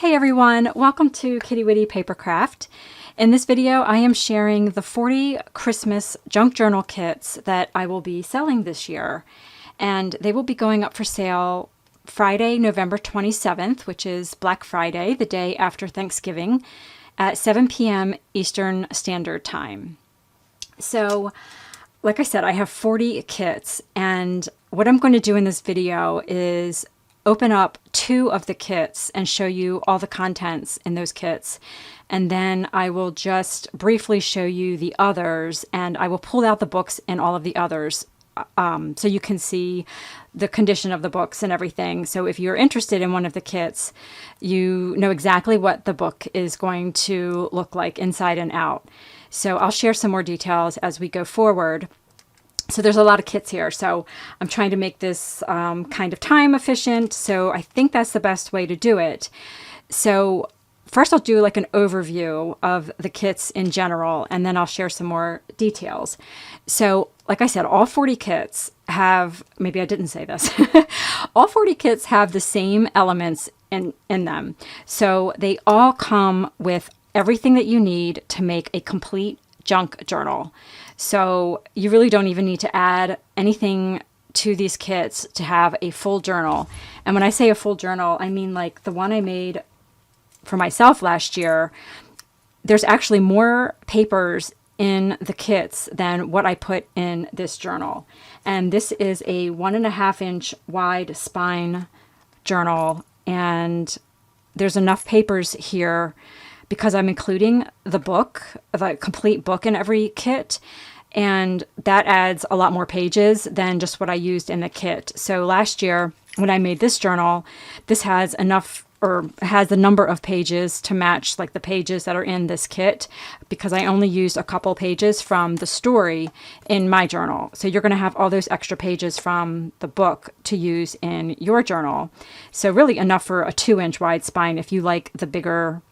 Hey everyone, welcome to Kitty Witty Papercraft. In this video, I am sharing the 40 Christmas junk journal kits that I will be selling this year. And they will be going up for sale Friday, November 27th, which is Black Friday, the day after Thanksgiving, at 7 p.m. Eastern Standard Time. So, like I said, I have 40 kits, and what I'm going to do in this video is open up 2 of the kits and show you all the contents in those kits. And then I will just briefly show you the others, and I will pull out the books in all of the others so you can see the condition of the books and everything. So if you're interested in one of the kits, you know exactly what the book is going to look like inside and out. So I'll share some more details as we go forward. So there's a lot of kits here, so I'm trying to make this kind of time efficient, so I think that's the best way to do it. So first I'll do like an overview of the kits in general, and then I'll share some more details. So like I said, all 40 kits have, maybe I didn't say this, all 40 kits have the same elements in them. So they all come with everything that you need to make a complete junk journal. So you really don't even need to add anything to these kits to have a full journal. And when I say a full journal, I mean like the one I made for myself last year. There's actually more papers in the kits than what I put in this journal. And this is a 1.5-inch wide spine journal, and there's enough papers here because I'm including the book, the complete book in every kit, and that adds a lot more pages than just what I used in the kit. So last year, when I made this journal, this has enough, or has the number of pages to match like the pages that are in this kit, because I only used a couple pages from the story in my journal. So you're going to have all those extra pages from the book to use in your journal. So really enough for a 2-inch wide spine if you like the bigger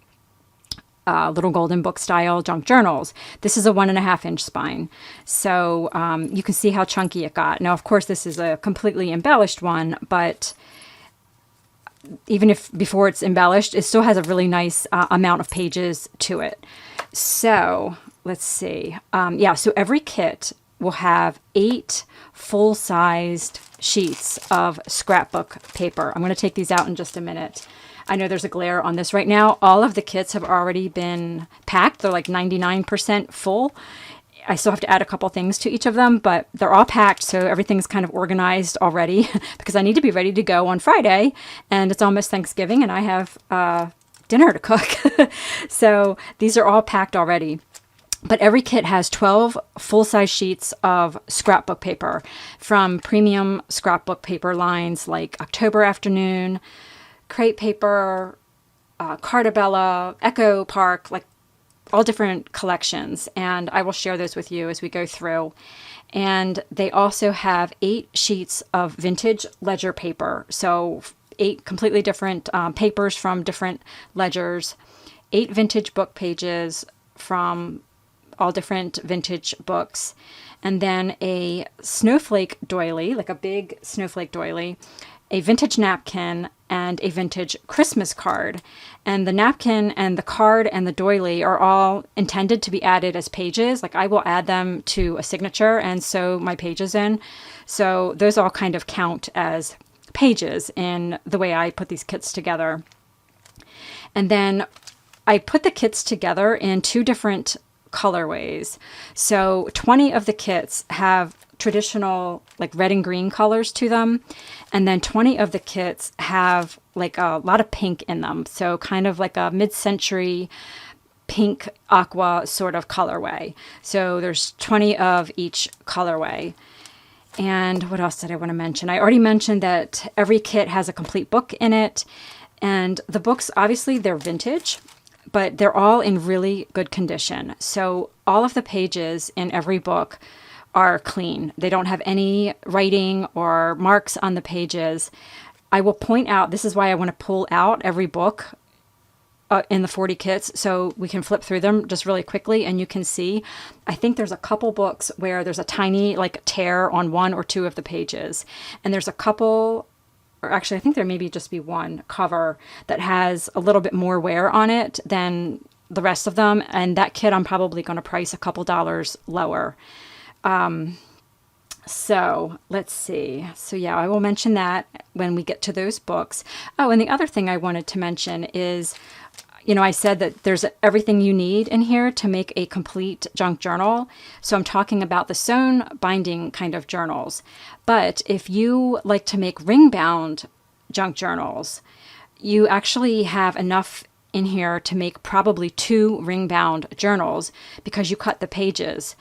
little golden book style junk journals. This is a 1.5-inch spine. So you can see how chunky it got. Now, of course, this is a completely embellished one, but even if before it's embellished, it still has a really nice amount of pages to it. So let's see. Yeah, so every kit will have 8 full-sized sheets of scrapbook paper. I'm going to take these out in just a minute. I know there's a glare on this right now. All of the kits have already been packed. They're like 99% full. I still have to add a couple things to each of them, but they're all packed, so everything's kind of organized already because I need to be ready to go on Friday, and it's almost Thanksgiving, and I have dinner to cook. So these are all packed already. But every kit has 12 full-size sheets of scrapbook paper from premium scrapbook paper lines like October Afternoon, Crepe Paper, Cartabella, Echo Park, like all different collections. And I will share those with you as we go through. And they also have 8 sheets of vintage ledger paper. So 8 completely different papers from different ledgers, 8 vintage book pages from all different vintage books, and then a snowflake doily, like a big snowflake doily, a vintage napkin, and a vintage Christmas card. And the napkin and the card and the doily are all intended to be added as pages. Like I will add them to a signature and sew my pages in. So those all kind of count as pages in the way I put these kits together. And then I put the kits together in 2 different colorways. So 20 of the kits have traditional like red and green colors to them, and then 20 of the kits have like a lot of pink in them, so kind of like a mid-century pink aqua sort of colorway. So there's 20 of each colorway. And what else did I want to mention? I already mentioned that every kit has a complete book in it, and the books, obviously they're vintage, but they're all in really good condition. So all of the pages in every book are clean. They don't have any writing or marks on the pages. I will point out, this is why I want to pull out every book in the 40 kits so we can flip through them just really quickly, and you can see, I think there's a couple books where there's a tiny like tear on 1 or 2 of the pages, and there's a couple or actually I think there maybe just be one cover that has a little bit more wear on it than the rest of them. And that kit I'm probably going to price a couple dollars lower. So let's see. So yeah, I will mention that when we get to those books. Oh, and the other thing I wanted to mention is, I said that there's everything you need in here to make a complete junk journal. So I'm talking about the sewn binding kind of journals. But if you like to make ring bound junk journals, you actually have enough in here to make probably 2 ring bound journals, because you cut the pages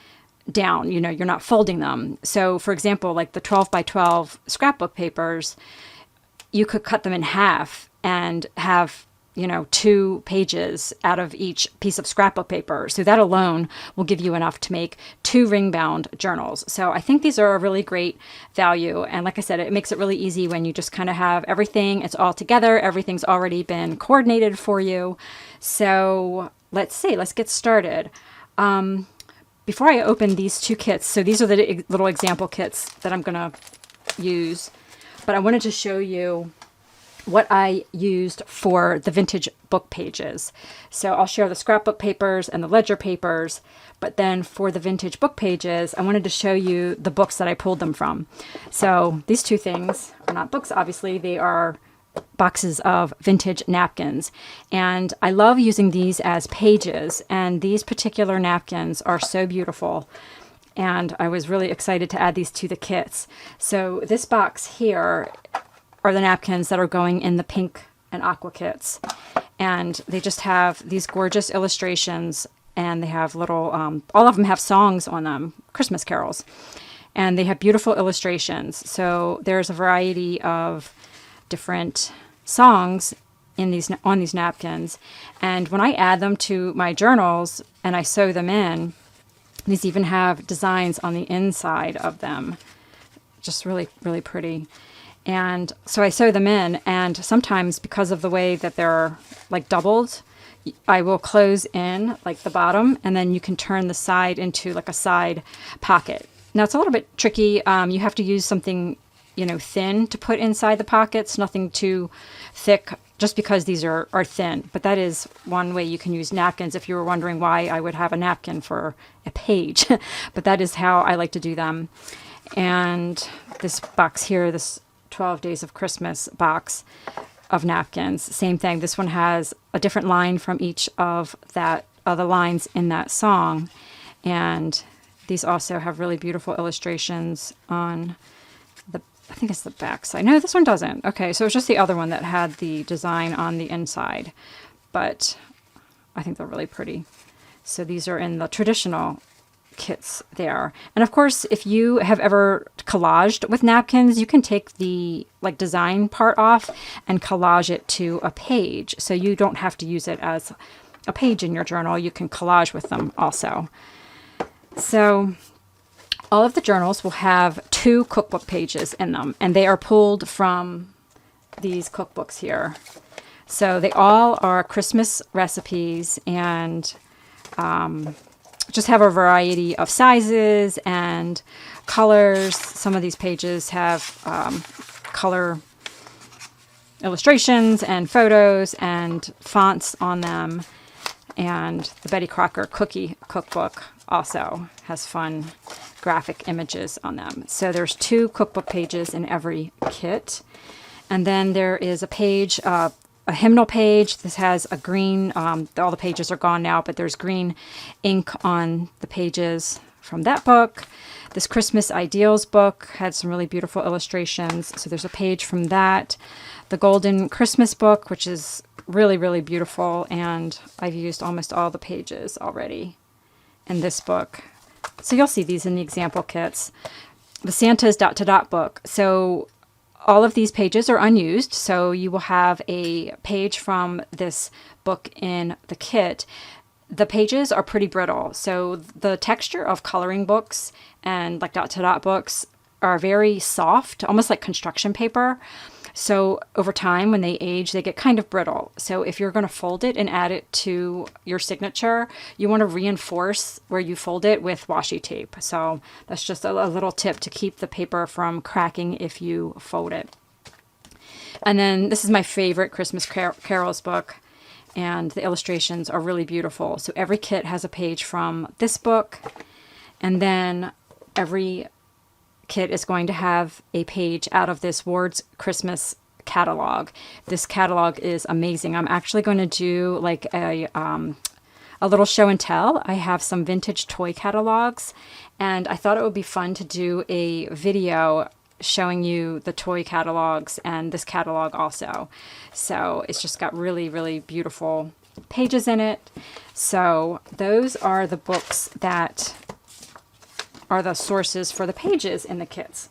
down, you're not folding them. So for example, like the 12 by 12 scrapbook papers, you could cut them in half and have 2 pages out of each piece of scrapbook paper. So that alone will give you enough to make 2 ring bound journals. So I think these are a really great value. And like I said, it makes it really easy when you just kind of have everything, it's all together, everything's already been coordinated for you. So let's get started. Before I open these 2 kits, so these are the little example kits that I'm going to use, but I wanted to show you what I used for the vintage book pages. So I'll share the scrapbook papers and the ledger papers, but then for the vintage book pages, I wanted to show you the books that I pulled them from. So these 2 things are not books, obviously, they are boxes of vintage napkins. And I love using these as pages, and these particular napkins are so beautiful. And I was really excited to add these to the kits. So this box here are the napkins that are going in the pink and aqua kits. And they just have these gorgeous illustrations, and they have little, all of them have songs on them, Christmas carols. And they have beautiful illustrations. So there's a variety of different songs in on these napkins, and when I add them to my journals and I sew them in, these even have designs on the inside of them, just really, really pretty. And so I sew them in, and sometimes because of the way that they're like doubled, I will close in like the bottom, and then you can turn the side into like a side pocket. Now it's a little bit tricky. You have to use something thin to put inside the pockets, nothing too thick, just because these are thin. But that is one way you can use napkins, if you were wondering why I would have a napkin for a page. But that is how I like to do them. And this box here, this 12 Days of Christmas box of napkins, same thing. This one has a different line from each of the lines in that song. And these also have really beautiful illustrations on I think it's the back side. No, this one doesn't. Okay, so it's just the other one that had the design on the inside. But I think they're really pretty. So these are in the traditional kits there. And of course, if you have ever collaged with napkins, you can take the design part off and collage it to a page. So you don't have to use it as a page in your journal. You can collage with them also. So all of the journals will have 2 cookbook pages in them, and they are pulled from these cookbooks here. So they all are Christmas recipes, and just have a variety of sizes and colors. Some of these pages have color illustrations and photos and fonts on them. And the Betty Crocker Cookie Cookbook also has fun graphic images on them. So there's 2 cookbook pages in every kit. And then there is a page, a hymnal page. This has a green, all the pages are gone now, but there's green ink on the pages from that book. This Christmas Ideals book had some really beautiful illustrations. So there's a page from that. The Golden Christmas book, which is really, really beautiful. And I've used almost all the pages already in this book. So you'll see these in the example kits. The Santa's dot to dot book. So all of these pages are unused. So you will have a page from this book in the kit. The pages are pretty brittle. So the texture of coloring books and dot to dot books are very soft, almost like construction paper. So over time, when they age, they get kind of brittle. So if you're going to fold it and add it to your signature, you want to reinforce where you fold it with washi tape. So that's just a little tip to keep the paper from cracking if you fold it. And then this is my favorite Christmas carols book, and the illustrations are really beautiful. So every kit has a page from this book, and then every kit is going to have a page out of this Ward's Christmas catalog. This catalog is amazing. I'm actually going to do like a little show and tell. I have some vintage toy catalogs, and I thought it would be fun to do a video showing you the toy catalogs and this catalog also. So it's just got really, really beautiful pages in it. So those are the books that are the sources for the pages in the kits.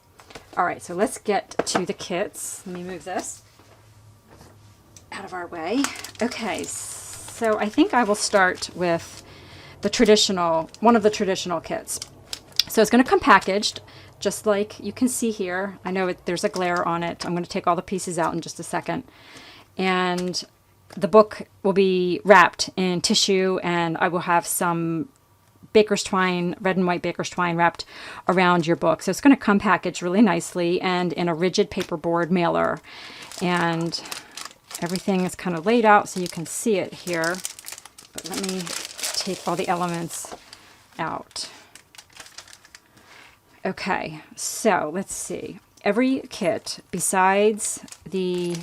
All right, so let's get to the kits. Let me move this out of our way. Okay, so I think I will start with the traditional, one of the traditional kits. So it's going to come packaged just like you can see here. I know there's a glare on it. I'm going to take all the pieces out in just a second. And the book will be wrapped in tissue, and I will have some baker's twine, red and white baker's twine wrapped around your book. So it's going to come packaged really nicely and in a rigid paperboard mailer. And everything is kind of laid out so you can see it here. But let me take all the elements out. Okay, so let's see. Every kit, besides the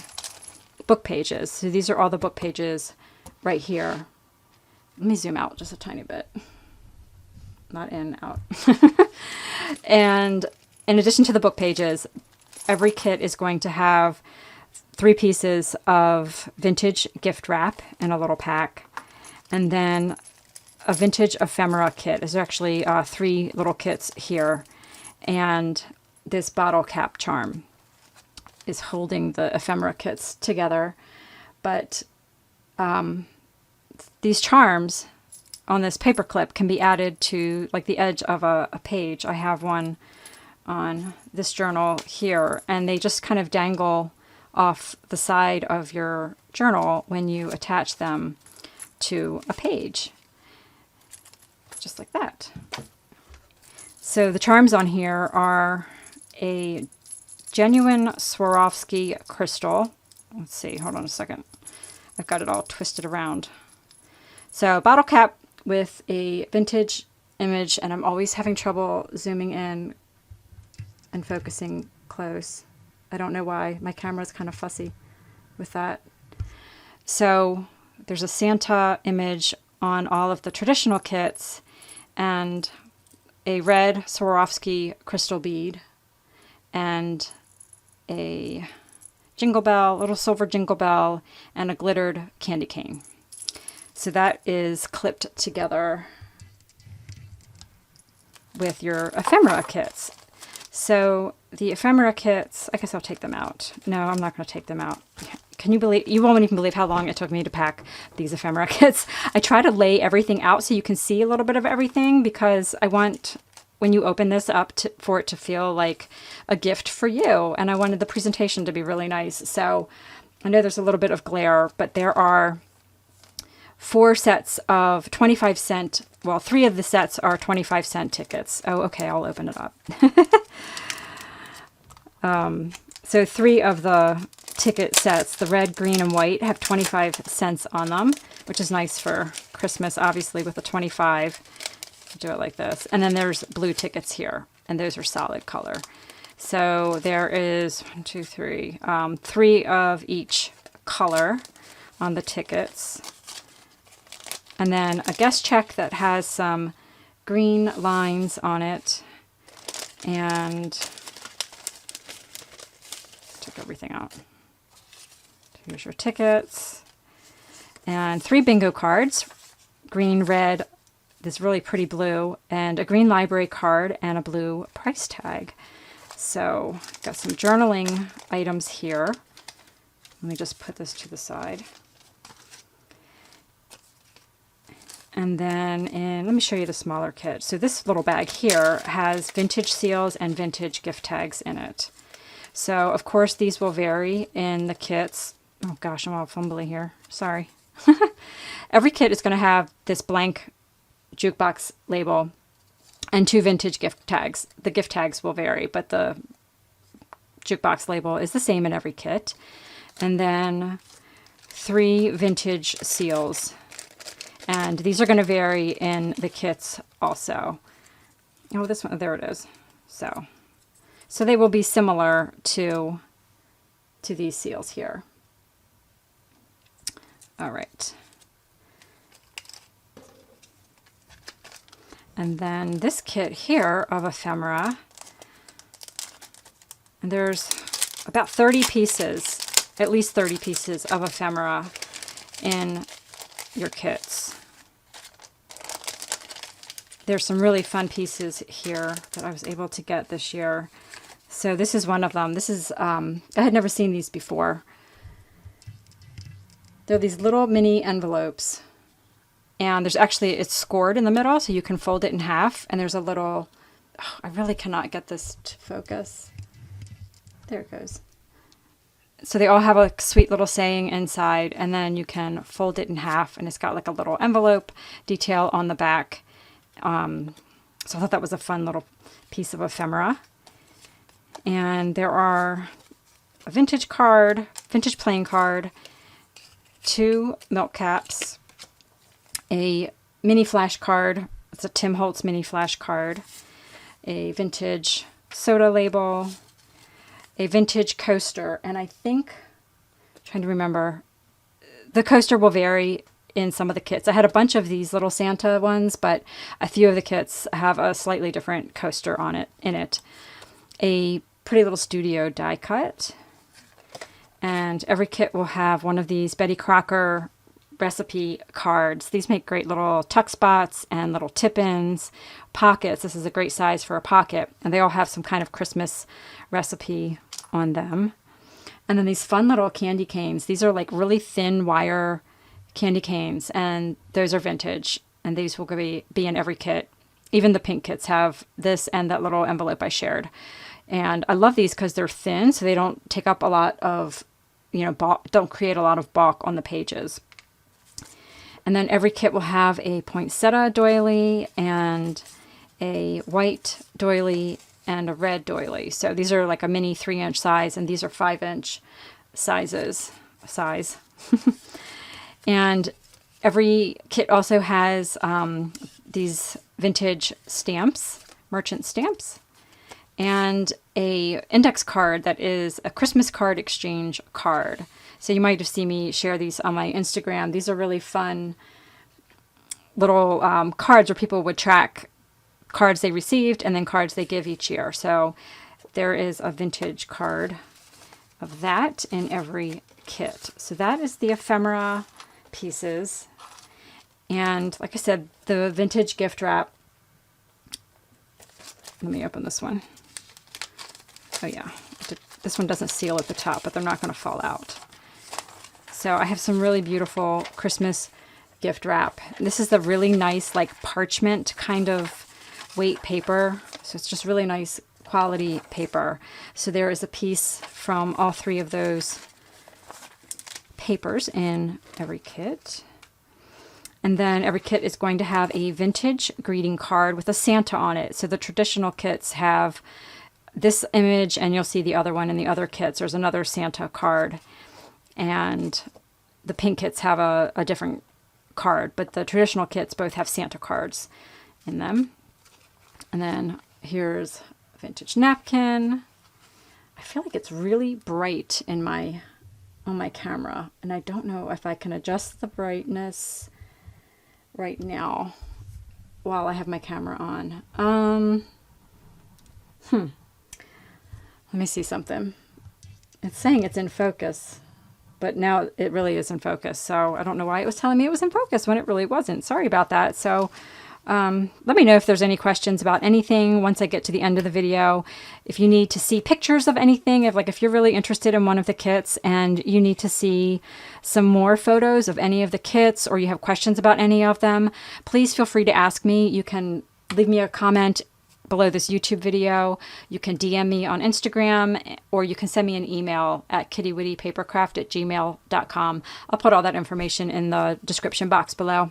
book pages, so these are all the book pages right here. Let me zoom out just a tiny bit. Not in, out. And in addition to the book pages, every kit is going to have 3 pieces of vintage gift wrap in a little pack, and then a vintage ephemera kit. There's actually 3 little kits here. And this bottle cap charm is holding the ephemera kits together. But these charms on this paper clip can be added to like the edge of a page. I have one on this journal here, and they just kind of dangle off the side of your journal when you attach them to a page. Just like that. So the charms on here are a genuine Swarovski crystal. Let's see, hold on a second. I've got it all twisted around. So bottle cap with a vintage image, and I'm always having trouble zooming in and focusing close. I don't know why. My camera's kind of fussy with that. So there's a Santa image on all of the traditional kits, and a red Swarovski crystal bead, and a jingle bell, little silver jingle bell, and a glittered candy cane. So that is clipped together with your ephemera kits. So the ephemera kits, I guess I'll take them out. No, I'm not going to take them out. Can you believe, you won't even believe how long it took me to pack these ephemera kits. I try to lay everything out so you can see a little bit of everything, because I want, when you open this up, for it to feel like a gift for you. And I wanted the presentation to be really nice. So I know there's a little bit of glare, but there are 4 sets of 25-cent, well, 3 of the sets are 25-cent tickets. Oh, okay, I'll open it up. So 3 of the ticket sets, the red, green, and white, have 25 cents on them, which is nice for Christmas, obviously, with a 25. Do it like this. And then there's blue tickets here, and those are solid color. So there is 1, 2, 3, 3 of each color on the tickets. And then a guest check that has some green lines on it, and took everything out. Here's your tickets, and 3 bingo cards, green, red, this really pretty blue, and a green library card, and a blue price tag. So got some journaling items here. Let me just put this to the side. And then let me show you the smaller kit. So this little bag here has vintage seals and vintage gift tags in it. So of course these will vary in the kits. Oh gosh, I'm all fumbly here. Sorry. Every kit is going to have this blank jukebox label and 2 vintage gift tags. The gift tags will vary, but the jukebox label is the same in every kit. and then 3 vintage seals. And these are going to vary in the kits also. Oh, this one, there it is. So they will be similar to these seals here. All right. And then this kit here of ephemera, and there's about 30 pieces, at least 30 pieces of ephemera in your kits. There's some really fun pieces here that I was able to get this year. So this is one of them. This is, I had never seen these before. They're these little mini envelopes. And there's actually, it's scored in the middle, so you can fold it in half. And there's a little, oh, I really cannot get this to focus. There it goes. So they all have a sweet little saying inside, and then you can fold it in half, and it's got like a little envelope detail on the back. So I thought that was a fun little piece of ephemera. And there are a vintage card, vintage playing card, 2 milk caps, a mini flash card. It's a Tim Holtz mini flash card, a vintage soda label, a vintage coaster, and I think, I'm trying to remember, the coaster will vary in some of the kits. I had a bunch of these little Santa ones, but a few of the kits have a slightly different coaster on it, in it. A Pretty Little Studio die cut, and every kit will have one of these Betty Crocker recipe cards. These make great little tuck spots and little tip-ins, pockets. This is a great size for a pocket, and they all have some kind of Christmas recipe on them. And then these fun little candy canes. These are like really thin wire candy canes, and those are vintage, and these will be in every kit. Even the pink kits have this and that little envelope I shared. And I love these because they're thin, so they don't take up a lot of, don't create a lot of bulk on the pages. And then every kit will have a poinsettia doily and a white doily and a red doily. So these are like a mini 3-inch size, and these are 5-inch size. And every kit also has these vintage stamps, merchant stamps, and a index card that is a Christmas card exchange card. So you might have seen me share these on my Instagram. These are really fun little cards where people would track cards they received and then cards they give each year. So there is a vintage card of that in every kit. So that is the ephemera pieces. And like I said, the vintage gift wrap. Let me open this one. Oh yeah, this one doesn't seal at the top, but they're not going to fall out. So I have some really beautiful Christmas gift wrap. This is the really nice like parchment kind of weight paper. So it's just really nice quality paper. So there is a piece from all 3 of those papers in every kit. And then every kit is going to have a vintage greeting card with a Santa on it. So the traditional kits have this image, and you'll see the other one in the other kits. There's another Santa card. And the pink kits have a different card, but the traditional kits both have Santa cards in them. And then here's a vintage napkin. I feel like it's really bright on my camera, and I don't know if I can adjust the brightness right now while I have my camera on. Let me see something. It's saying it's in focus, but now it really is in focus. So I don't know why it was telling me it was in focus when it really wasn't. Sorry about that. So let me know if there's any questions about anything once I get to the end of the video. If you need to see pictures of anything, if you're really interested in one of the kits and you need to see some more photos of any of the kits, or you have questions about any of them, please feel free to ask me. You can leave me a comment below this YouTube video. You can DM me on Instagram, or you can send me an email at kittywittypapercraft@gmail.com. I'll put all that information in the description box below.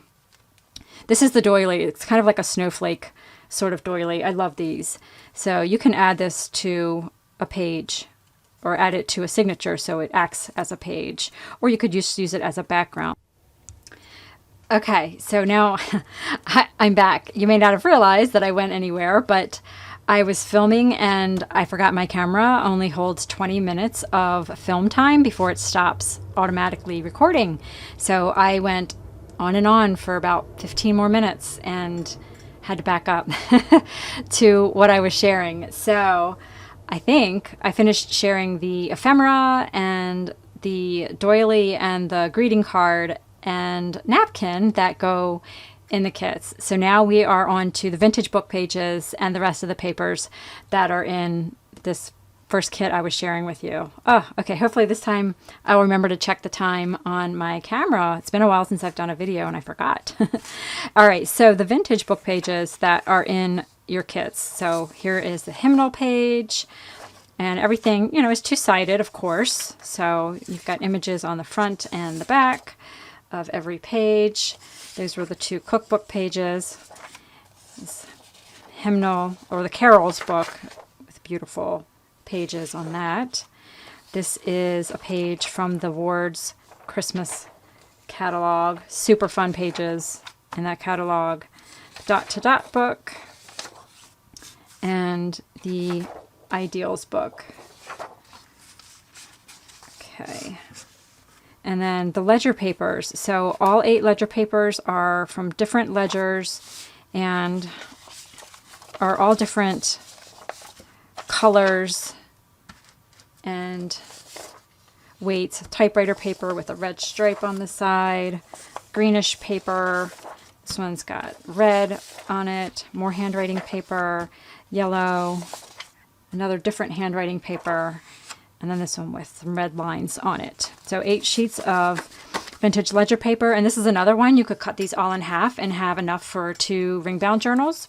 This is the doily. It's kind of like a snowflake sort of doily. I love these. So you can add this to a page or add it to a signature so it acts as a page, or you could just use it as a background. Okay, so now I'm back. You may not have realized that I went anywhere, but I was filming and I forgot my camera only holds 20 minutes of film time before it stops automatically recording. So I went on and on for about 15 more minutes and had to back up to what I was sharing. So I think I finished sharing the ephemera and the doily and the greeting card and napkin that go in the kits. So now we are on to the vintage book pages and the rest of the papers that are in this first kit I was sharing with you. Oh, okay. Hopefully this time I'll remember to check the time on my camera. It's been a while since I've done a video and I forgot. All right. So the vintage book pages that are in your kits. So here is the hymnal page. And everything, is two-sided, of course. So you've got images on the front and the back of every page. Those were the two cookbook pages. This hymnal, or the carols book, with beautiful pages on that. This is a page from the Ward's Christmas catalog. Super fun pages in that catalog. Dot-to-dot book. And the Ideals book. Okay. And then the ledger papers. So all 8 ledger papers are from different ledgers and are all different colors and weights. Typewriter paper with a red stripe on the side. Greenish paper. This one's got red on it. More handwriting paper. Yellow. Another different handwriting paper, and then this one with some red lines on it. So 8 sheets of vintage ledger paper, and this is another one. You could cut these all in half and have enough for 2 ring-bound journals.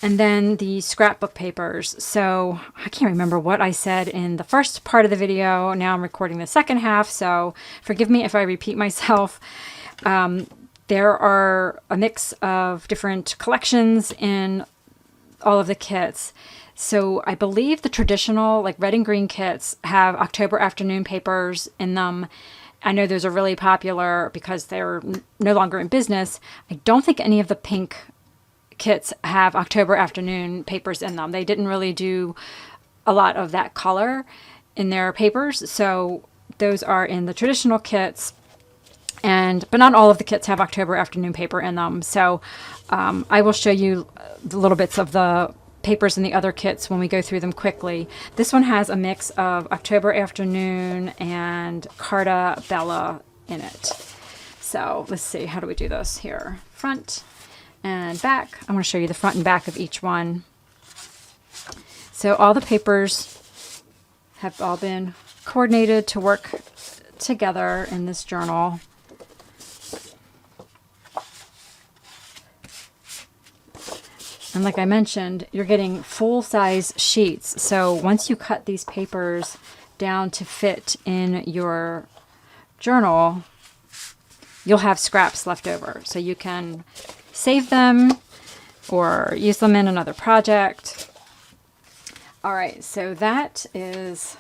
And then the scrapbook papers. So I can't remember what I said in the first part of the video. Now I'm recording the second half, so forgive me if I repeat myself. There are a mix of different collections in all of the kits. So I believe the traditional, like red and green kits, have October afternoon papers in them. I know those are really popular because they're no longer in business. I don't think any of the pink kits have October afternoon papers in them. They didn't really do a lot of that color in their papers. So those are in the traditional kits. But not all of the kits have October afternoon paper in them. So I will show you the little bits of the papers in the other kits when we go through them quickly. This one has a mix of October afternoon and Carta Bella in it. So let's see, how do we do this here? Front and back. I want to show you the front and back of each one. So all the papers have all been coordinated to work together in this journal. And like I mentioned, you're getting full-size sheets. So once you cut these papers down to fit in your journal, you'll have scraps left over. So you can save them or use them in another project. All right, so that is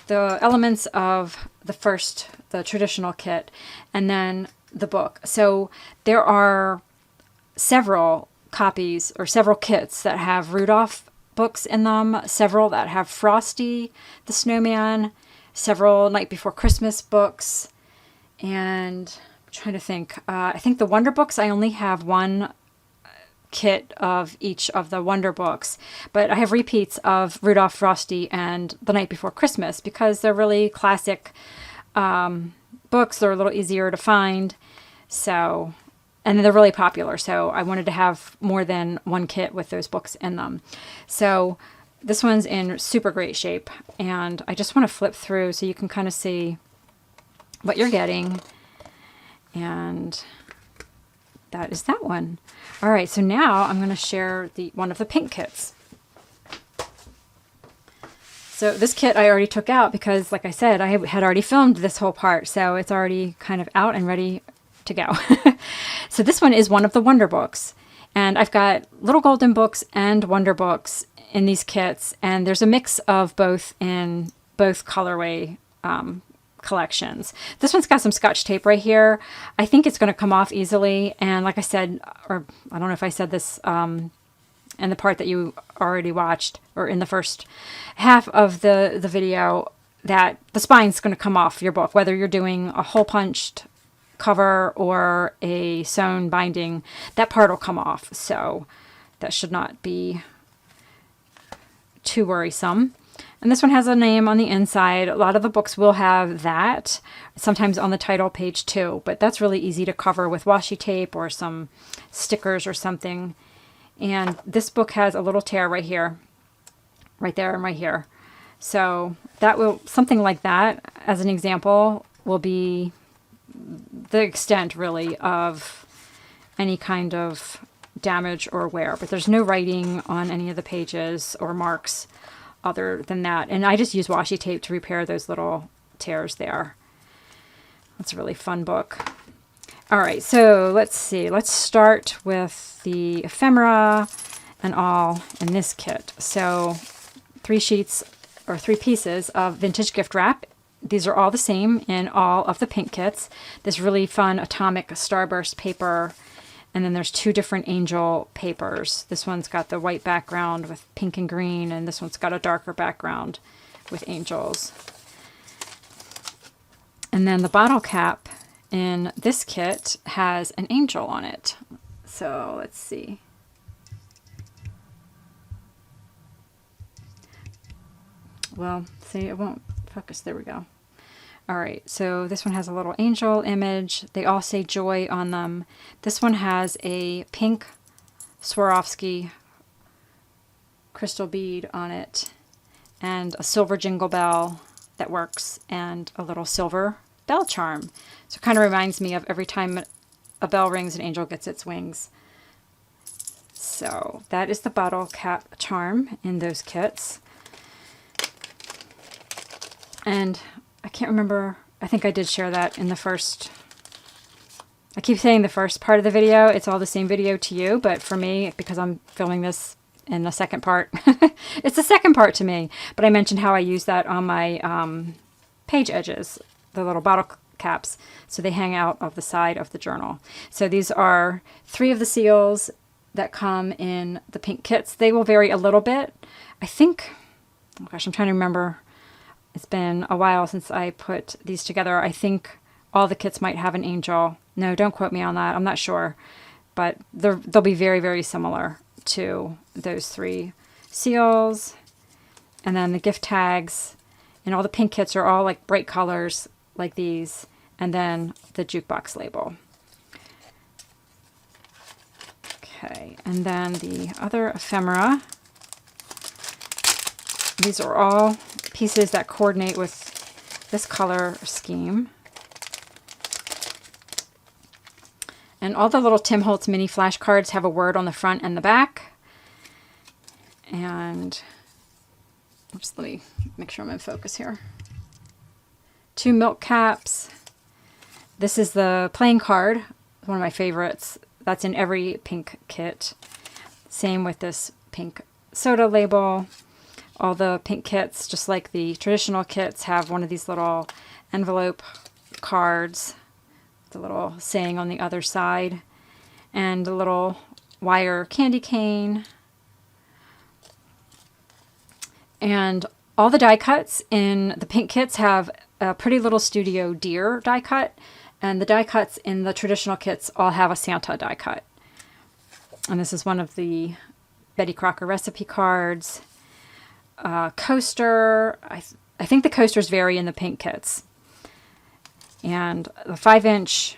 the elements of the traditional kit, and then the book. So there are several copies or several kits that have Rudolph books in them, several that have Frosty the Snowman, several Night Before Christmas books, and I'm trying to think. I think the Wonder books, I only have one kit of each of the Wonder books, but I have repeats of Rudolph, Frosty, and The Night Before Christmas because they're really classic books. They're a little easier to find, and they're really popular, so I wanted to have more than one kit with those books in them. So this one's in super great shape, and I just want to flip through so you can kind of see what you're getting, and that is that one. All right, so now I'm going to share one of the pink kits. So this kit I already took out because, like I said, I had already filmed this whole part, so it's already kind of out and ready to go. So this one is one of the Wonder books, And I've got little golden books and wonder books in these kits, and there's a mix of both in both colorway collections. This one's got some Scotch tape right here. I think it's going to come off easily, and like I said, or I don't know if I said this in the part that you already watched, or in the first half of the video, that the spine's going to come off your book, whether you're doing a hole punched cover or a sewn binding, that part will come off. So that should not be too worrisome. And this one has a name on the inside. A lot of the books will have that, sometimes on the title page too, but that's really easy to cover with washi tape or some stickers or something. And this book has a little tear right here, right there and right here. So that will, something like that, as an example, will be the extent really of any kind of damage or wear. But there's no writing on any of the pages or marks other than that. And I just use washi tape to repair those little tears there. That's a really fun book. All right, so let's see. Let's start with the ephemera and all in this kit. So 3 sheets or 3 pieces of vintage gift wrap. These are all the same in all of the pink kits. This really fun atomic starburst paper. And then there's 2 different angel papers. This one's got the white background with pink and green, and this one's got a darker background with angels. And then the bottle cap in this kit has an angel on it. So let's see. Well, see, it won't focus. There we go. All right, so this one has a little angel image. They all say joy on them. This one has a pink Swarovski crystal bead on it and a silver jingle bell that works and a little silver bell charm. So it kind of reminds me of every time a bell rings, an angel gets its wings. So that is the bottle cap charm in those kits. And I can't remember, I think I did share that in the first, I keep saying the first part of the video, it's all the same video to you, but for me, because I'm filming this in the second part, it's the second part to me, but I mentioned how I use that on my page edges, the little bottle caps, so they hang out of the side of the journal. So these are 3 of the seals that come in the pink kits. They will vary a little bit. I think, oh gosh, I'm trying to remember. It's been a while since I put these together. I think all the kits might have an angel. No, don't quote me on that. I'm not sure. But they'll be very, very similar to those 3 seals. And then the gift tags. And all the pink kits are all like bright colors like these. And then the jukebox label. Okay, and then the other ephemera. These are all pieces that coordinate with this color scheme. And all the little Tim Holtz mini flashcards have a word on the front and the back. And oops, let me make sure I'm in focus here. 2 milk caps. This is the playing card, one of my favorites. That's in every pink kit. Same with this pink soda label. All the pink kits, just like the traditional kits, have one of these little envelope cards, the little saying on the other side, and a little wire candy cane. And all the die cuts in the pink kits have a Pretty Little Studio deer die cut, and the die cuts in the traditional kits all have a Santa die cut. And this is one of the Betty Crocker recipe cards. Coaster, I think the coasters vary in the pink kits. And the 5-inch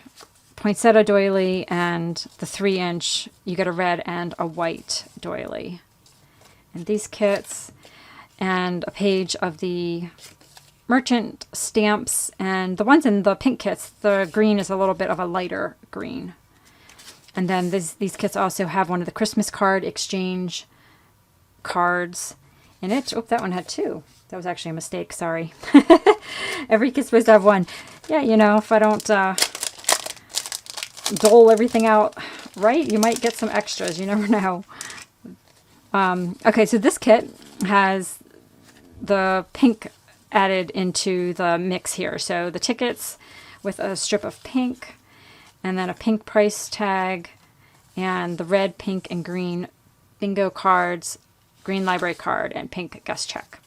poinsettia doily and the 3-inch, you get a red and a white doily. And these kits, and a page of the merchant stamps, and the ones in the pink kits, the green is a little bit of a lighter green. And then these kits also have one of the Christmas card exchange cards in it. Oh, that one had 2. That was actually a mistake, sorry. Every kit's supposed to have 1. Yeah, you know, if I don't dole everything out right? You might get some extras. You never know. Okay, so this kit has the pink added into the mix here. So the tickets with a strip of pink, and then a pink price tag, and the red, pink, and green bingo cards, green library card, and pink guest check.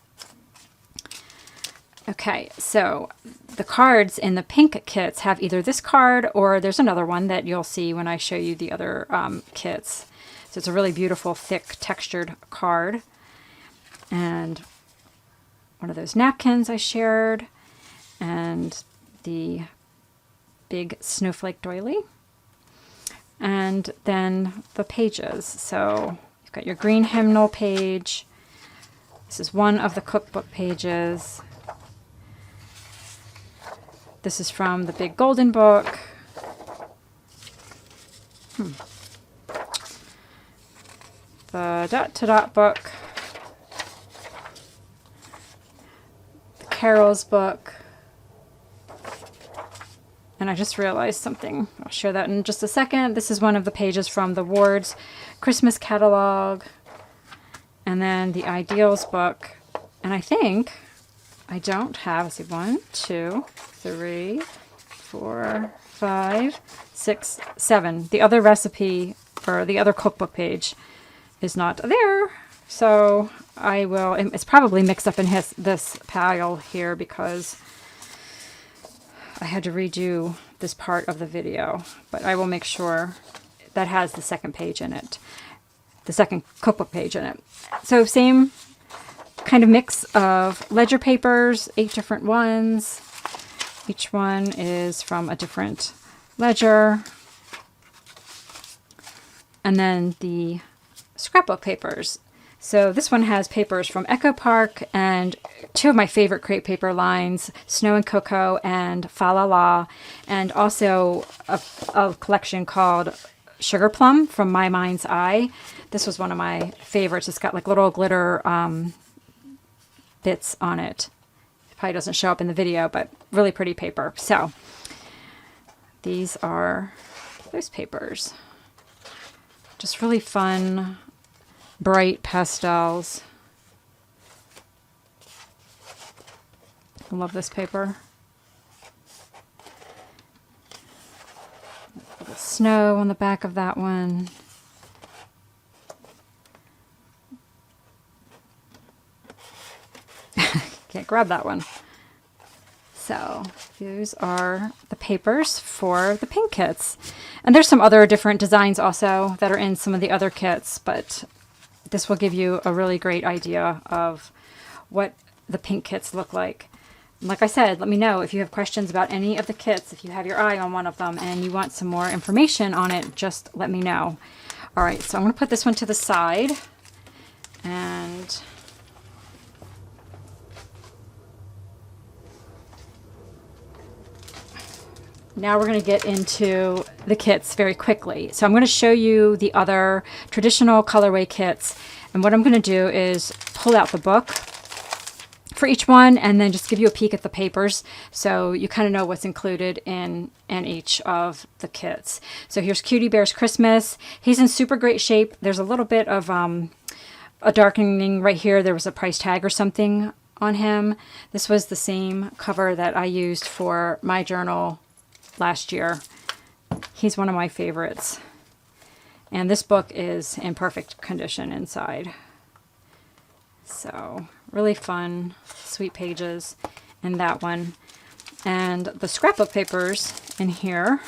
Okay, so the cards in the pink kits have either this card or there's another one that you'll see when I show you the other kits. So it's a really beautiful, thick, textured card. And one of those napkins I shared, and the big snowflake doily. And then the pages. So you've got your green hymnal page. This is one of the cookbook pages. This is from the big golden book. The dot to dot book. The carols book. And I just realized something. I'll share that in just a second. This is one of the pages from the Ward's Christmas catalog. And then the Ideals book. And I think I don't have, let's see, 1, 2, 3, 4, 5, 6, 7. The other recipe, or the other cookbook page, is not there. So I will, it's probably mixed up in this pile here because I had to redo this part of the video, but I will make sure that has the second page in it, the second cookbook page in it. So same kind of mix of ledger papers, 8 different ones. Each one is from a different ledger. And then the scrapbook papers. So this one has papers from Echo Park and 2 of my favorite crepe paper lines, Snow and Cocoa and Fa La La, and also a collection called Sugar Plum from My Mind's Eye. This was one of my favorites. It's got like little glitter bits on it. It probably doesn't show up in the video, but really pretty paper. So these are those papers. Just really fun, bright pastels. I love this paper. The snow on the back of that one. Can't grab that one. So those are the papers for the pink kits. And there's some other different designs also that are in some of the other kits, but this will give you a really great idea of what the pink kits look like. And like I said, let me know if you have questions about any of the kits. If you have your eye on one of them and you want some more information on it, just let me know. All right, so I'm going to put this one to the side. And now we're going to get into the kits very quickly. So I'm going to show you the other traditional colorway kits. And what I'm going to do is pull out the book for each one and then just give you a peek at the papers so you kind of know what's included in each of the kits. So here's Cutie Bear's Christmas. He's in super great shape. There's a little bit of a darkening right here. There was a price tag or something on him. This was the same cover that I used for my journal last year. He's one of my favorites. And this book is in perfect condition inside. So really fun, sweet pages in that one. And the scrapbook papers in here,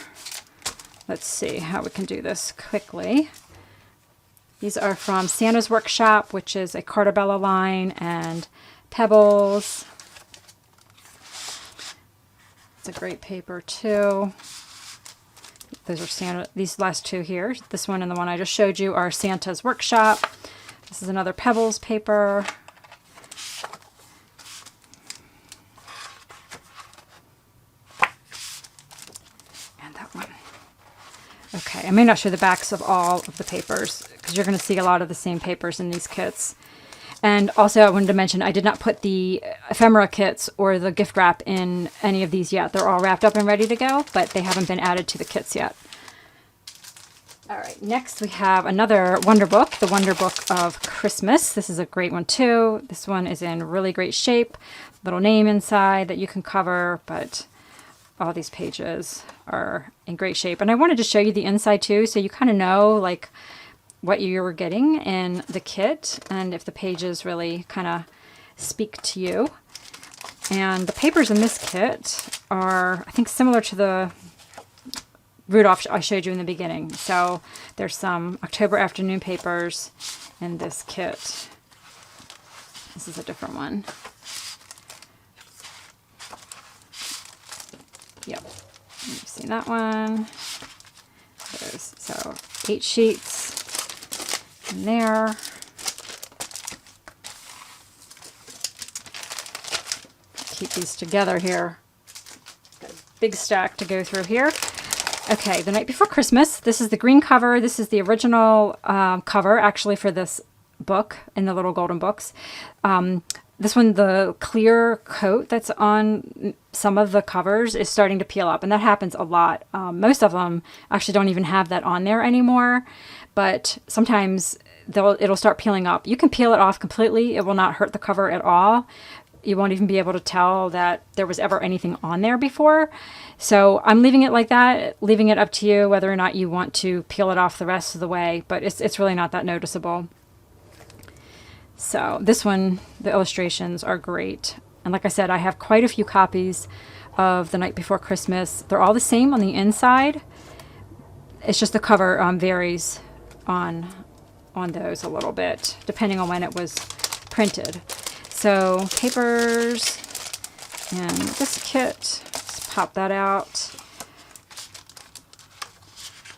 let's see how we can do this quickly. These are from Santa's Workshop, which is a Cartabella line, and Pebbles. It's a great paper too. Those are Santa, these last two here. This one and the one I just showed you are Santa's Workshop. This is another Pebbles paper. And that one. Okay, I may not show the backs of all of the papers because you're going to see a lot of the same papers in these kits. And also I wanted to mention I did not put the ephemera kits or the gift wrap in any of these yet. They're all wrapped up and ready to go, but they haven't been added to the kits yet. All right, next we have another Wonder Book, the Wonder Book of Christmas. This is a great one too. This one is in really great shape. Little name inside that you can cover, but all these pages are in great shape. And I wanted to show you the inside too, so you kind of know like what you were getting in the kit and if the pages really kind of speak to you. And the papers in this kit are, I think, similar to the Rudolph I showed you in the beginning. So there's some October afternoon papers in this kit. This is a different one. Yep, you've seen that one. So 8 sheets in there. Keep these together here. Got a big stack to go through here. Okay, The Night Before Christmas. This is the green cover. This is the original cover, actually, for this book in the little golden books. This one, the clear coat that's on some of the covers is starting to peel up, and that happens a lot. Most of them actually don't even have that on there anymore, but sometimes it'll start peeling up. You can peel it off completely. It will not hurt the cover at all. You won't even be able to tell that there was ever anything on there before. So I'm leaving it like that, leaving it up to you whether or not you want to peel it off the rest of the way, but it's really not that noticeable. So this one, the illustrations are great. And like I said, I have quite a few copies of The Night Before Christmas. They're all the same on the inside. It's just the cover varies on those a little bit, depending on when it was printed. So papers and this kit, let's pop that out.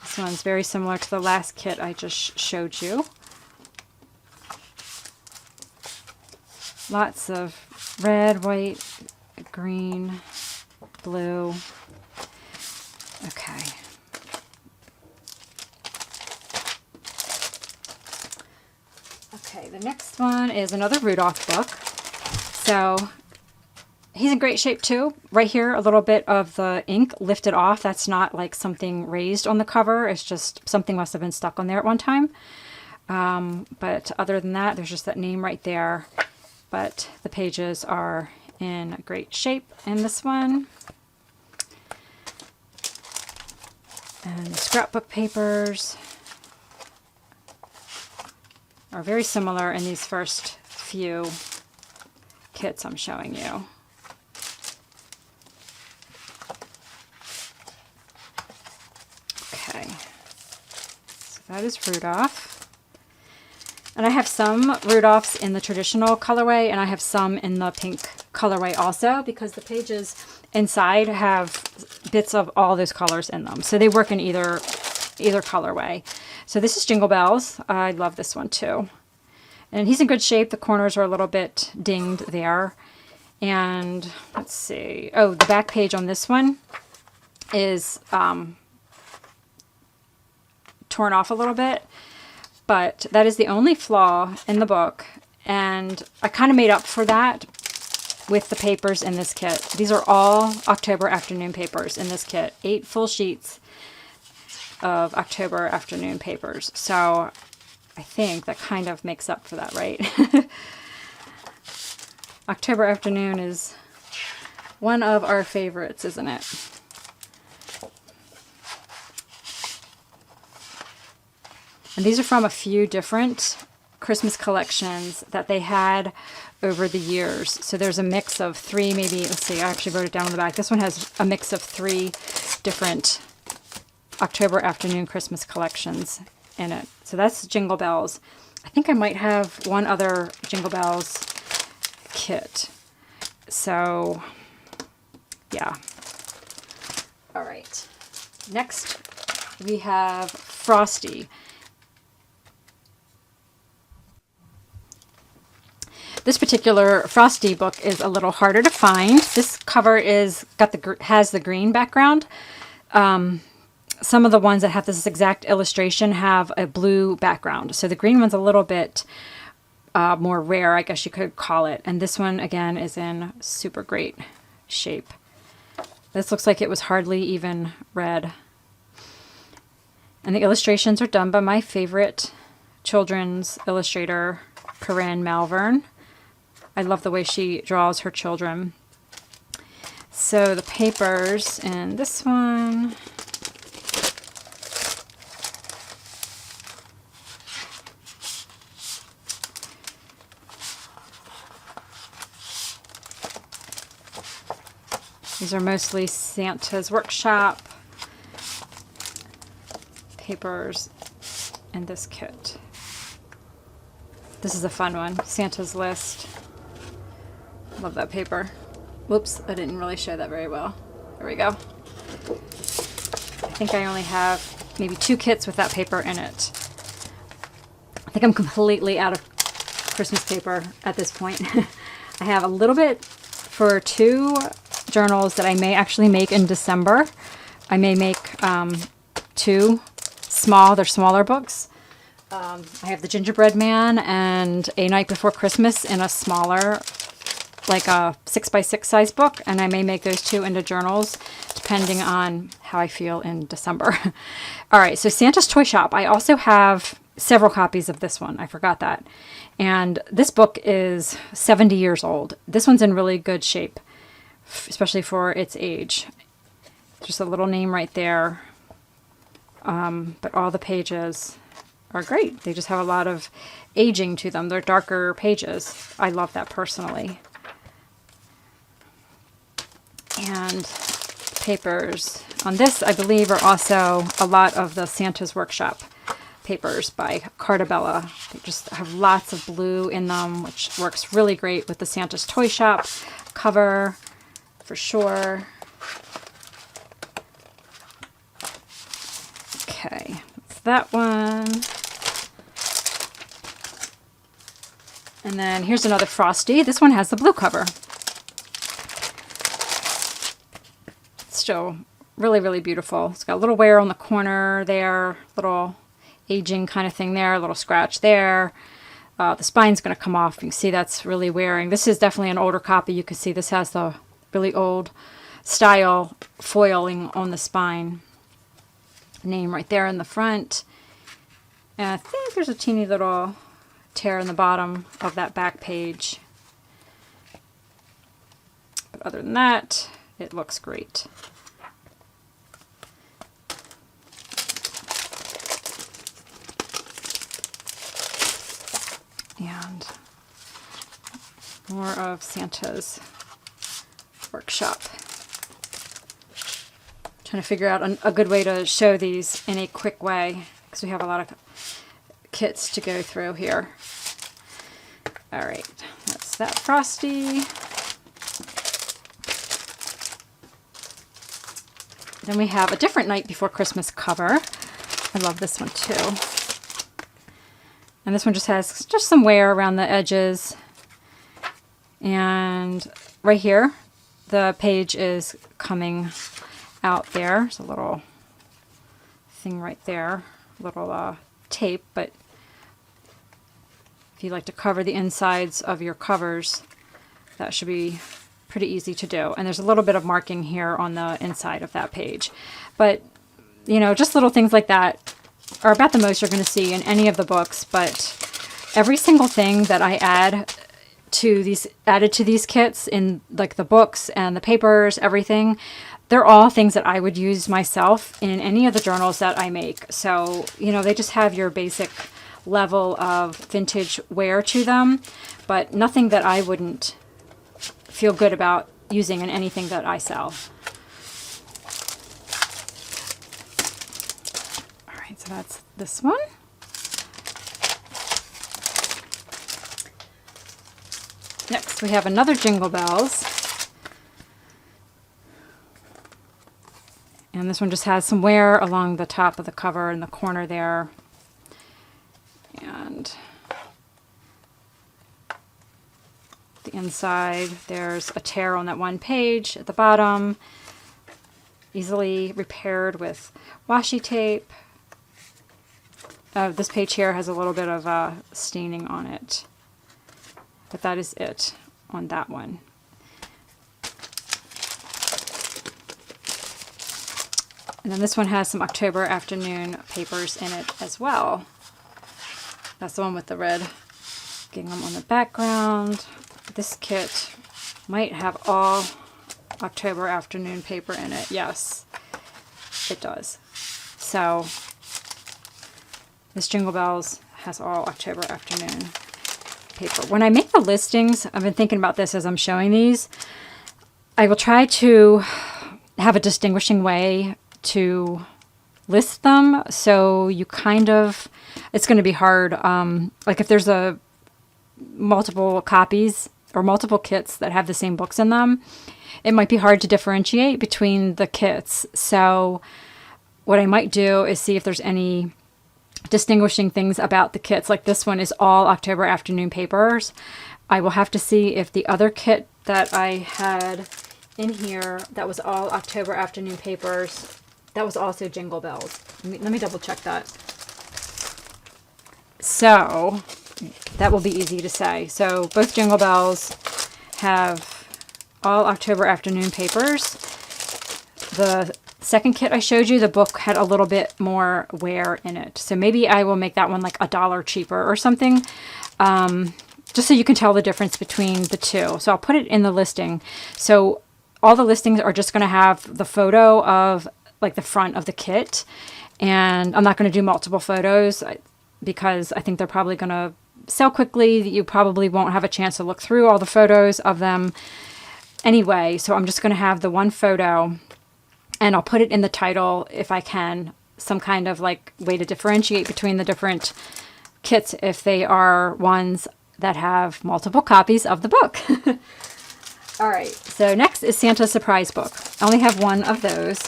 This one's very similar to the last kit I just showed you. Lots of red, white, green, blue. Okay. Okay, the next one is another Rudolph book. So he's in great shape too. Right here, a little bit of the ink lifted off. That's not like something raised on the cover. It's just something must have been stuck on there at one time. But other than that, there's just that name right there. But the pages are in great shape in this one. And the scrapbook papers are very similar in these first few kits I'm showing you. Okay, so that is Rudolph. And I have some Rudolphs in the traditional colorway, and I have some in the pink colorway also, because the pages inside have bits of all those colors in them. So they work in either colorway. So this is Jingle Bells. I love this one too. And he's in good shape. The corners are a little bit dinged there. And let's see. Oh, the back page on this one is torn off a little bit. But that is the only flaw in the book, and I kind of made up for that with the papers in this kit. These are all October afternoon papers in this kit. 8 full sheets of October afternoon papers. So I think that kind of makes up for that, right? October afternoon is one of our favorites, isn't it? And these are from a few different Christmas collections that they had over the years. So there's a mix of 3, maybe, let's see, I actually wrote it down on the back. This one has a mix of 3 different October afternoon Christmas collections in it. So that's Jingle Bells. I think I might have one other Jingle Bells kit. So, yeah. All right. Next, we have Frosty. This particular Frosty book is a little harder to find. This cover has the green background. Some of the ones that have this exact illustration have a blue background. So the green one's a little bit more rare, I guess you could call it. And this one, again, is in super great shape. This looks like it was hardly even read. And the illustrations are done by my favorite children's illustrator, Corinne Malvern. I love the way she draws her children. So the papers in this one, these are mostly Santa's Workshop papers in this kit. This is a fun one, Santa's List. Love that paper. Whoops, I didn't really show that very well. There we go. I think I only have maybe 2 kits with that paper in it. I think I'm completely out of Christmas paper at this point. I have a little bit for 2 journals that I may actually make in December. I may make 2 they're smaller books. I have the Gingerbread Man and A Night Before Christmas in a smaller, like a 6x6 size book, and I may make those 2 into journals depending on how I feel in December. All right, so Santa's Toy Shop. I also have several copies of this one. I forgot that. And this book is 70 years old. This one's in really good shape, especially for its age. Just a little name right there. But all the pages are great. They just have a lot of aging to them. They're darker pages. I love that personally. And papers on this, I believe, are also a lot of the Santa's Workshop papers by Cartabella. They just have lots of blue in them, which works really great with the Santa's Toy Shop cover for sure. Okay, that's that one. And then here's another Frosty. This one has the blue cover. Still really, really beautiful. It's got a little wear on the corner there, little aging kind of thing there, a little scratch there. The spine's going to come off. You can see that's really wearing. This is definitely an older copy. You can see this has the really old style foiling on the spine. Name right there in the front. And I think there's a teeny little tear in the bottom of that back page. But other than that, it looks great. And more of Santa's Workshop. Trying to figure out a good way to show these in a quick way because we have a lot of kits to go through here. All right, that's that Frosty. Then we have a different Night Before Christmas cover. I love this one too. And this one just has just some wear around the edges. And right here, the page is coming out there. There's a little thing right there, little tape, but if you like to cover the insides of your covers, that should be pretty easy to do. And there's a little bit of marking here on the inside of that page. But, you know, just little things like that are about the most you're going to see in any of the books, but every single thing that I added to these kits in like the books and the papers, everything, they're all things that I would use myself in any of the journals that I make. So, you know, they just have your basic level of vintage wear to them, but nothing that I wouldn't feel good about using in anything that I sell. All right, so that's this one. Next, we have another Jingle Bells. And this one just has some wear along the top of the cover in the corner there. And the inside, there's a tear on that one page at the bottom. Easily repaired with washi tape. This page here has a little bit of staining on it. But that is it on that one. And then this one has some October afternoon papers in it as well. That's the one with the red gingham on the background. This kit might have all October afternoon paper in it. Yes, it does. So this Jingle Bells has all October afternoon paper. When I make the listings, I've been thinking about this as I'm showing these, I will try to have a distinguishing way to list them, so you kind of, it's going to be hard. Like if there's multiple copies or multiple kits that have the same books in them, it might be hard to differentiate between the kits. So what I might do is see if there's any distinguishing things about the kits. Like this one is all October afternoon papers. I will have to see if the other kit that I had in here that was all October afternoon papers, that was also Jingle Bells. Let me double check that. So that will be easy to say. So both Jingle Bells have all October afternoon papers. The second kit I showed you, the book had a little bit more wear in it. So maybe I will make that one like $1 cheaper or something, just so you can tell the difference between the two. So I'll put it in the listing. So all the listings are just going to have the photo of like the front of the kit. And I'm not going to do multiple photos because I think they're probably going to sell quickly. You probably won't have a chance to look through all the photos of them anyway. So I'm just going to have the one photo, and I'll put it in the title if I can, some kind of like way to differentiate between the different kits if they are ones that have multiple copies of the book. All right, so next is Santa's Surprise Book. I only have one of those,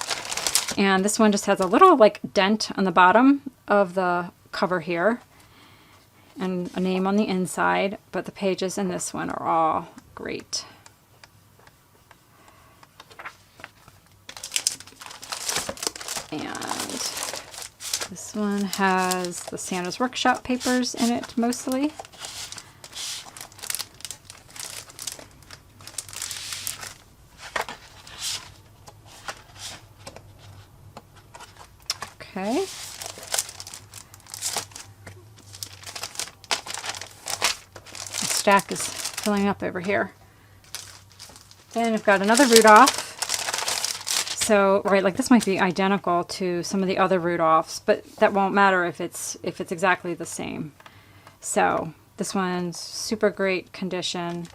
and this one just has a little like dent on the bottom of the cover here and a name on the inside, but the pages in this one are all great. And this one has the Santa's Workshop papers in it mostly. Okay. The stack is filling up over here. Then I've got another Rudolph. So, right, like this might be identical to some of the other Rudolphs, but that won't matter if it's exactly the same. So, this one's super great condition.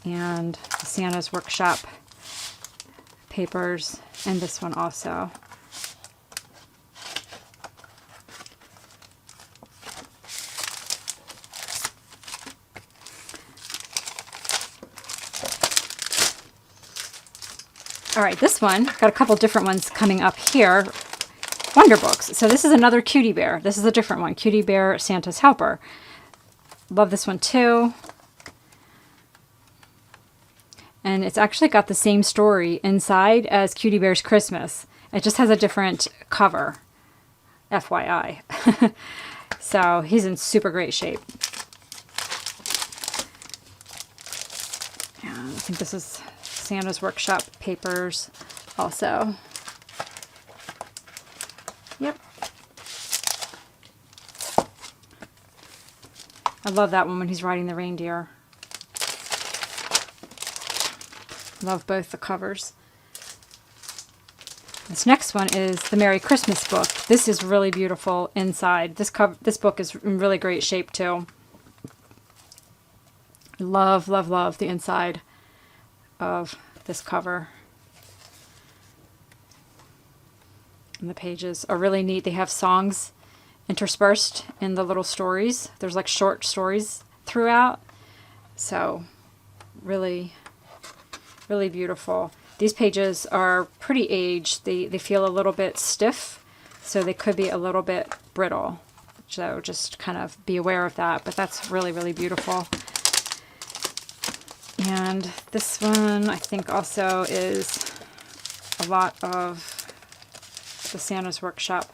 And the Santa's Workshop papers, and this one also. All right, this one, got a couple different ones coming up here. Wonder Books. So this is another Cutie Bear. This is a different one. Cutie Bear, Santa's Helper. Love this one too. And it's actually got the same story inside as Cutie Bear's Christmas. It just has a different cover, FYI. So he's in super great shape. And I think this is Santa's Workshop papers also. Yep. I love that one when he's riding the reindeer. Love both the covers. This next one is the Merry Christmas book. This is really beautiful inside. This book is in really great shape too. Love, love, love the inside of this cover. And the pages are really neat. They have songs interspersed in the little stories. There's like short stories throughout. So really, really beautiful. These pages are pretty aged. They feel a little bit stiff, so they could be a little bit brittle. So just kind of be aware of that, but that's really, really beautiful. And this one, I think, also is a lot of the Santa's Workshop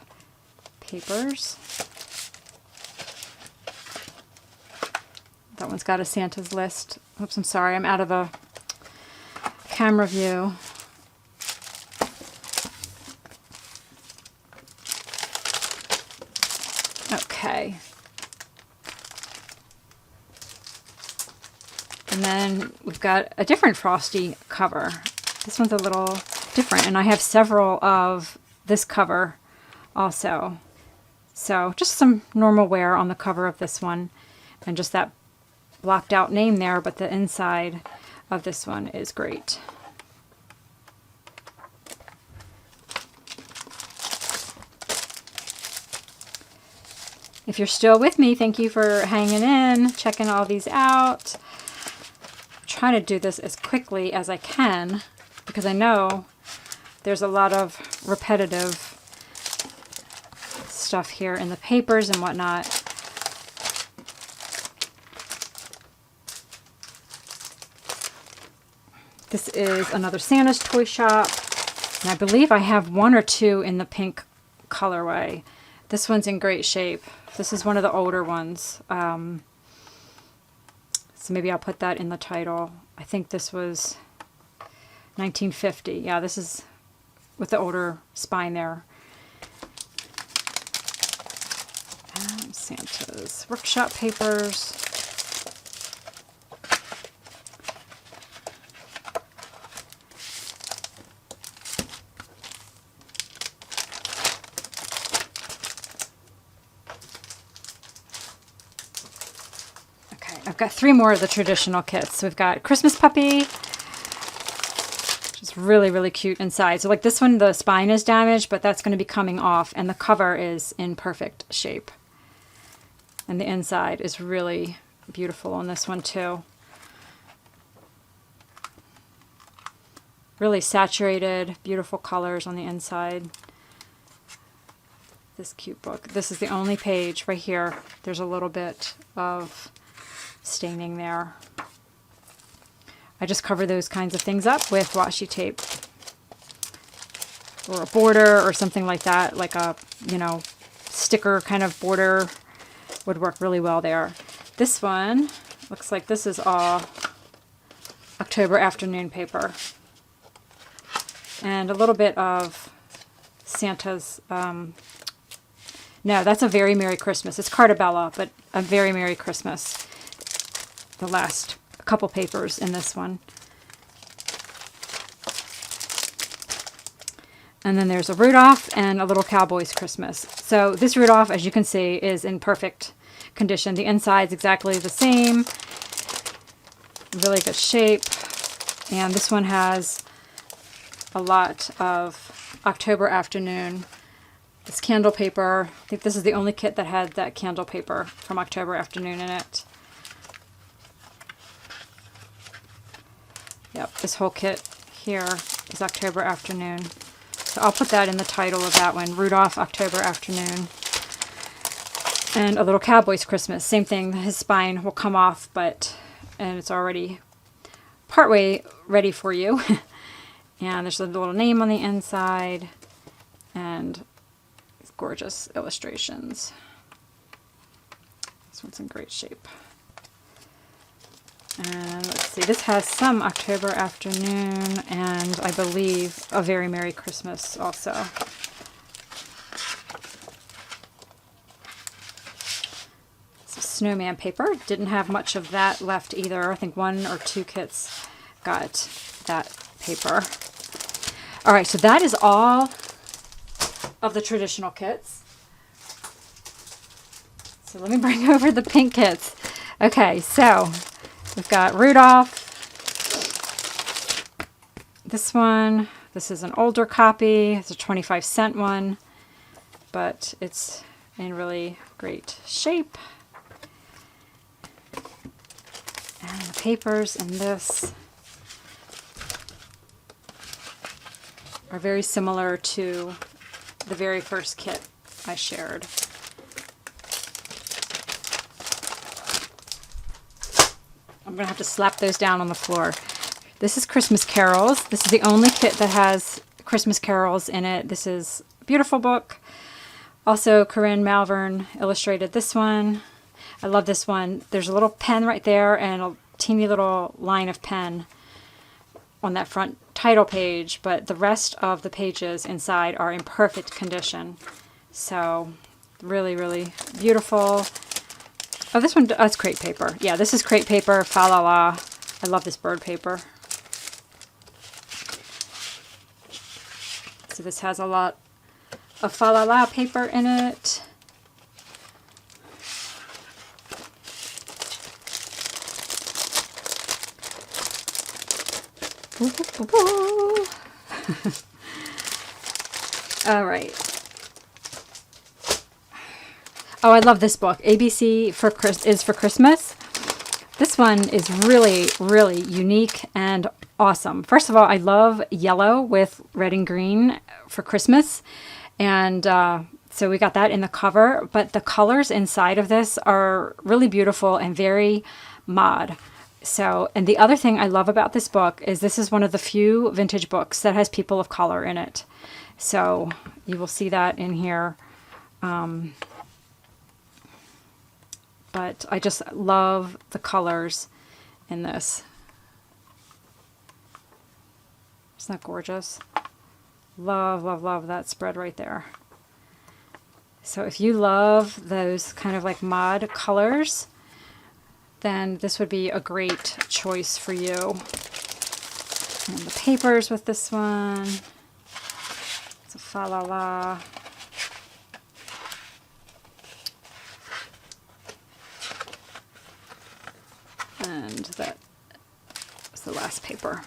papers. That one's got a Santa's list. Oops, I'm sorry, I'm out of the camera view. way. And then we've got a different frosty cover. This one's a little different, and I have several of this cover also. So just some normal wear on the cover of this one, and just that blocked out name there, but the inside of this one is great. If you're still with me, thank you for hanging in, checking all these out. I'm trying to do this as quickly as I can because I know there's a lot of repetitive stuff here in the papers and whatnot. This is another Santa's Toy Shop, and I believe I have one or two in the pink colorway. This one's in great shape. This is one of the older ones. So maybe I'll put that in the title. I think this was 1950. Yeah, this is with the older spine there. And Santa's workshop papers. I've got three more of the traditional kits. So we've got Christmas Puppy, which is really, really cute inside. So like this one, the spine is damaged, but that's going to be coming off, and the cover is in perfect shape. And the inside is really beautiful on this one too. Really saturated, beautiful colors on the inside. This cute book. This is the only page right here. There's a little bit of staining there. I just cover those kinds of things up with washi tape or a border or something like that, like a, you know, sticker kind of border would work really well there. This one looks like this is all October afternoon paper, and a little bit of Santa's no, that's a Very Merry Christmas. It's Cartabella, but a Very Merry Christmas. The last couple papers in this one. And then there's a Rudolph and a Little Cowboy's Christmas. So this Rudolph, as you can see, is in perfect condition. The inside's exactly the same. Really good shape. And this one has a lot of October afternoon. This candle paper, I think this is the only kit that had that candle paper from October afternoon in it. Yep, this whole kit here is October afternoon. So I'll put that in the title of that one, Rudolph October Afternoon. And a Little Cowboy's Christmas, same thing, his spine will come off, and it's already partway ready for you. And there's a little name on the inside, and these gorgeous illustrations. This one's in great shape. And let's see, this has some October afternoon and I believe a Very Merry Christmas also. It's a snowman paper. Didn't have much of that left either. I think one or two kits got that paper. All right, so that is all of the traditional kits. So let me bring over the pink kits. Okay, so we've got Rudolph. This one, this is an older copy. It's a 25-cent one, but it's in really great shape. And the papers in this are very similar to the very first kit I shared. I'm going to have to slap those down on the floor. This is Christmas Carols. This is the only kit that has Christmas Carols in it. This is a beautiful book. Also, Corinne Malvern illustrated this one. I love this one. There's a little pen right there and a teeny little line of pen on that front title page, but the rest of the pages inside are in perfect condition. So Really, really beautiful. Oh, this one, oh, it's crepe paper. Yeah, this is crepe paper, fa la la. I love this bird paper. So this has a lot of fa la la paper in it. All right. Oh, I love this book. ABC is for Christmas. This one is really, really unique and awesome. First of all, I love yellow with red and green for Christmas. And so we got that in the cover. But the colors inside of this are really beautiful and very mod. So, and the other thing I love about this book is this is one of the few vintage books that has people of color in it. So you will see that in here. But I just love the colors in this. Isn't that gorgeous? Love, love, love that spread right there. So if you love those kind of like mod colors, then this would be a great choice for you. And the papers with this one. It's a fa la la. And that was the last paper.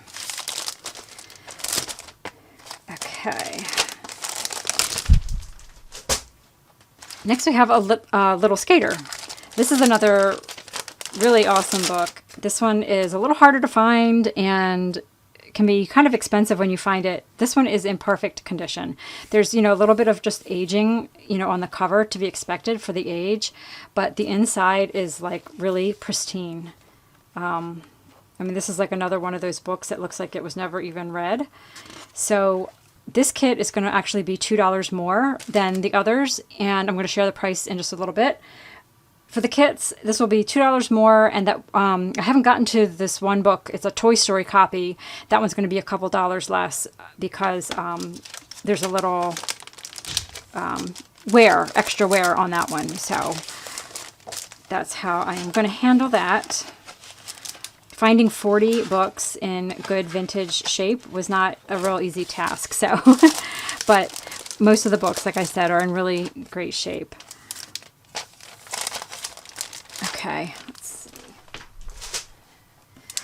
Okay. Next we have a Little Skater. This is another really awesome book. This one is a little harder to find and can be kind of expensive when you find it. This one is in perfect condition. There's, a little bit of just aging, on the cover to be expected for the age, but the inside is like really pristine. I mean, this is like another one of those books that looks like it was never even read. So this kit is going to actually be $2 more than the others, and I'm going to share the price in just a little bit. For the kits, this will be $2 more, and that I haven't gotten to this one book. It's a Toy Story copy. That one's going to be a couple dollars less because there's a little extra wear on that one. So that's how I am going to handle that. Finding 40 books in good vintage shape was not a real easy task. So, but most of the books, like I said, are in really great shape. Okay, let's see.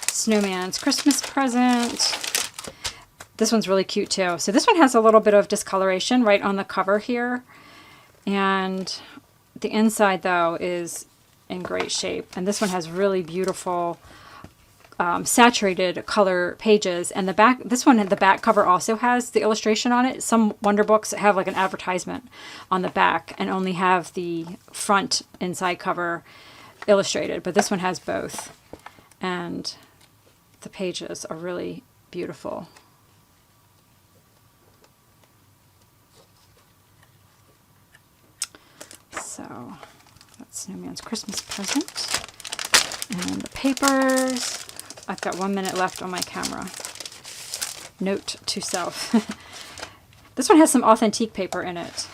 Snowman's Christmas Present. This one's really cute too. So this one has a little bit of discoloration right on the cover here. And the inside though is in great shape. And this one has really beautiful saturated color pages, and the back, this one, the back cover also has the illustration on it. Some Wonder Books have like an advertisement on the back and only have the front inside cover illustrated, but this one has both, and the pages are really beautiful. So that's Snowman's Christmas Present, and the papers. I've got 1 minute left on my camera. Note to self. This one has some authentique paper in it.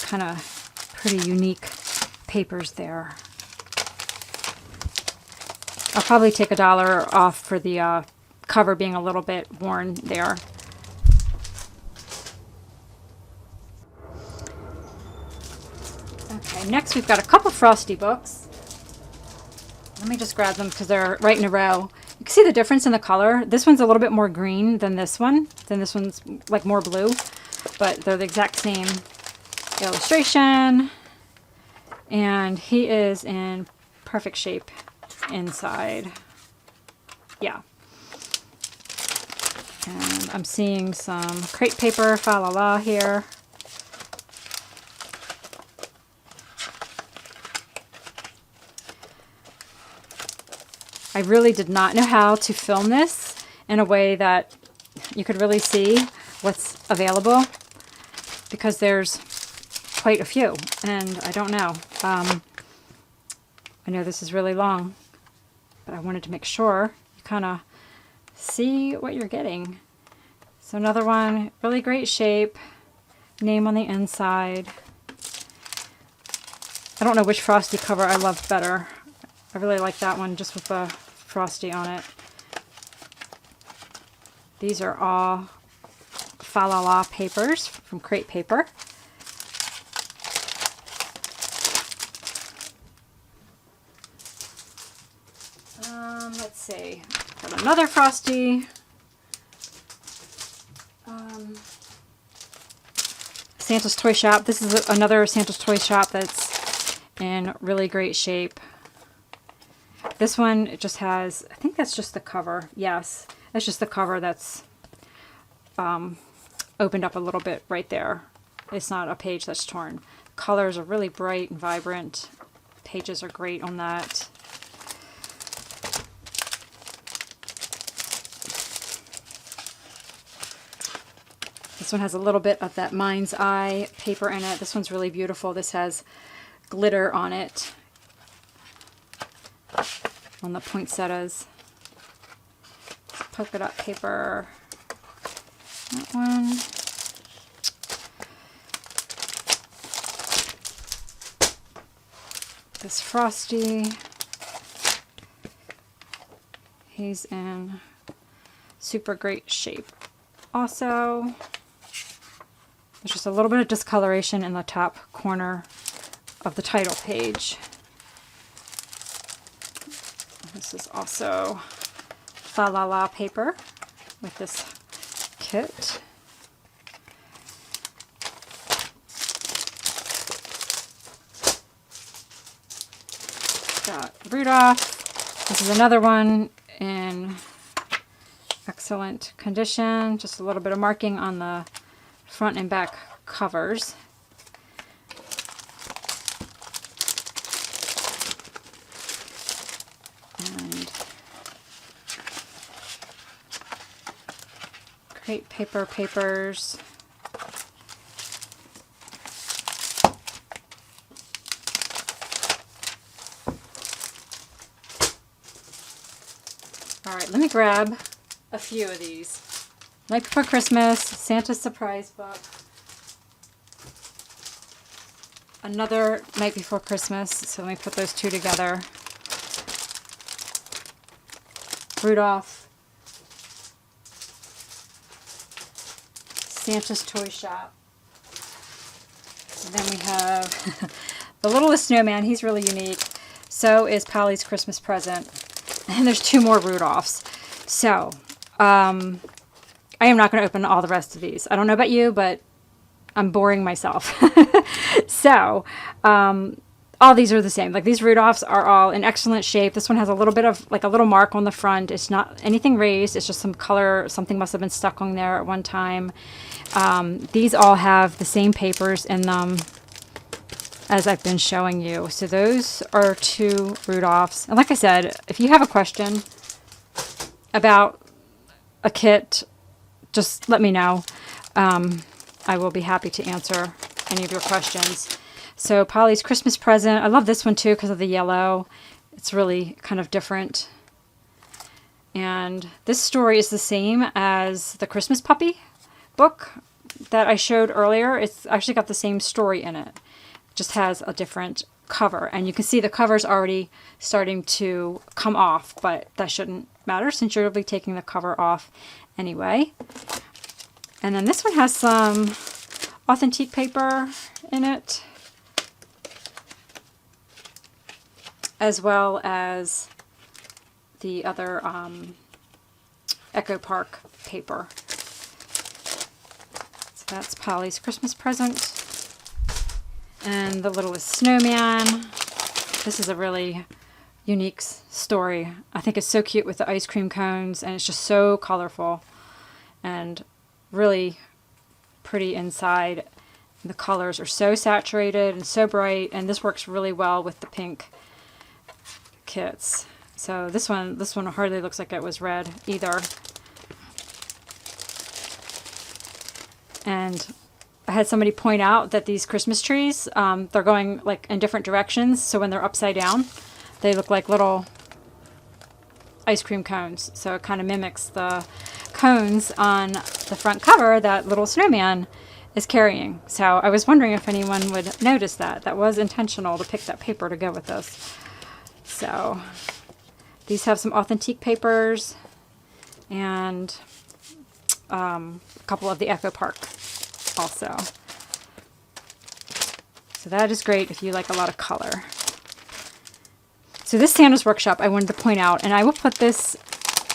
Kind of pretty unique papers there. I'll probably take $1 off for the cover being a little bit worn there. Okay, next we've got a couple Frosty books. Let me just grab them because they're right in a row. You can see the difference in the color. This one's a little bit more green than this one. Then this one's like more blue, but they're the exact same illustration. And he is in perfect shape inside. Yeah. And I'm seeing some crepe paper, fa la la here. I really did not know how to film this in a way that you could really see what's available because there's quite a few, and I don't know. I know this is really long, but I wanted to make sure you kind of see what you're getting. So another one, really great shape, name on the inside. I don't know which frosty cover I loved better. I really like that one just with the frosty on it. These are all Fa La La papers from Crate Paper. Let's see, got another frosty. Santa's Toy Shop. This is another Santa's Toy Shop that's in really great shape. This one, it just has, I think that's just the cover. Yes, that's just the cover that's opened up a little bit right there. It's not a page that's torn. Colors are really bright and vibrant. Pages are great on that. This one has a little bit of that Mind's Eye paper in it. This one's really beautiful. This has glitter on it, on the poinsettias. Polka dot paper. That one. This frosty. He's in super great shape. Also, there's just a little bit of discoloration in the top corner of the title page. This is also Fa La La paper with this kit. Got Rudolph. This is another one in excellent condition. Just a little bit of marking on the front and back covers. And Crate Paper papers. All right, let me grab a few of these. Night Before Christmas, Santa's Surprise Book. Another Night Before Christmas, so let me put those two together. Rudolph. Santa's Toy Shop. And then we have The Littlest Snowman. He's really unique. So is Polly's Christmas Present. And there's two more Rudolphs. So, I am not going to open all the rest of these. I don't know about you, but I'm boring myself. So, all these are the same. Like, these Rudolphs are all in excellent shape. This one has a little bit of, like, a little mark on the front. It's not anything raised. It's just some color. Something must have been stuck on there at one time. These all have the same papers in them as I've been showing you. So those are two Rudolphs. And like I said, if you have a question about a kit, just let me know. I will be happy to answer any of your questions. So Polly's Christmas Present. I love this one too because of the yellow. It's really kind of different. And this story is the same as the Christmas Puppy book that I showed earlier. It's actually got the same story in it. It just has a different cover. And you can see the cover's already starting to come off, but that shouldn't matter since you'll be taking the cover off anyway. And then this one has some authentic paper in it, as well as the other Echo Park paper. So that's Polly's Christmas Present. And The Littlest Snowman. This is a really unique story. I think it's so cute with the ice cream cones, and it's just so colorful and really pretty inside. The colors are so saturated and so bright, and this works really well with the pink kits. So this one hardly looks like it was red either. And I had somebody point out that these Christmas trees, they're going like in different directions. So when they're upside down, they look like little ice cream cones. So it kind of mimics the cones on the front cover that little snowman is carrying. So I was wondering if anyone would notice that. That was intentional to pick that paper to go with this. So these have some authentic papers and a couple of the Echo Park also. So that is great if you like a lot of color. So this Santa's Workshop I wanted to point out, and I will put this,